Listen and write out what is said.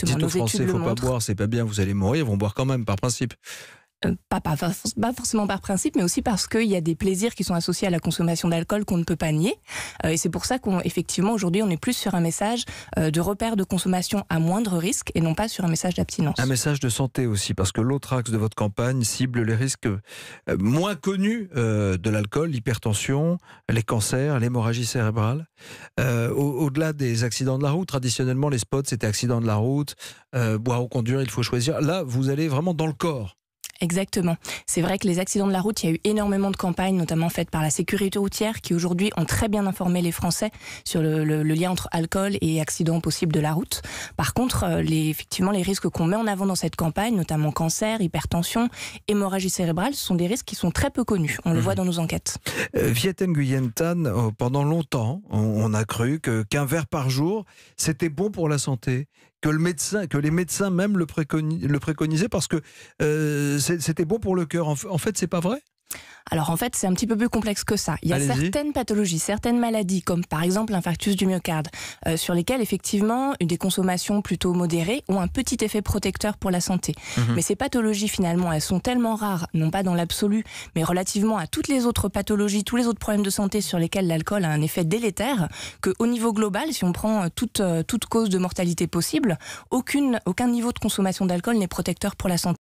exactement. Dites aux Nos Français, études il le ne faut pas montrent. boire, c'est pas bien, vous allez mourir, ils vont boire quand même, par principe. Pas forcément par principe, mais aussi parce qu'il y a des plaisirs qui sont associés à la consommation d'alcool qu'on ne peut pas nier. Et c'est pour ça qu'effectivement, aujourd'hui, on est plus sur un message de repère de consommation à moindre risque et non pas sur un message d'abstinence. Un message de santé aussi, parce que l'autre axe de votre campagne cible les risques moins connus de l'alcool, l'hypertension, les cancers, l'hémorragie cérébrale. Au-delà des accidents de la route, traditionnellement, les spots, c'était accident de la route, boire ou conduire, il faut choisir. Là, vous allez vraiment dans le corps. Exactement. C'est vrai que les accidents de la route, il y a eu énormément de campagnes, notamment faites par la sécurité routière, qui aujourd'hui ont très bien informé les Français sur le lien entre alcool et accidents possibles de la route. Par contre, effectivement, les risques qu'on met en avant dans cette campagne, notamment cancer, hypertension, hémorragie cérébrale, ce sont des risques qui sont très peu connus. On le voit dans nos enquêtes. Viet Nguyen Tan, pendant longtemps, on a cru qu'un verre par jour, c'était bon pour la santé. Que les médecins même le préconisaient parce que c'était bon pour le cœur. En fait, c'est pas vrai. Alors en fait, c'est un petit peu plus complexe que ça. Il y a certaines pathologies, certaines maladies, comme par exemple l'infarctus du myocarde, sur lesquelles effectivement des consommations plutôt modérées ont un petit effet protecteur pour la santé. Mais ces pathologies finalement, elles sont tellement rares, non pas dans l'absolu, mais relativement à toutes les autres pathologies, tous les autres problèmes de santé sur lesquels l'alcool a un effet délétère, qu'au niveau global, si on prend toute cause de mortalité possible, aucun niveau de consommation d'alcool n'est protecteur pour la santé.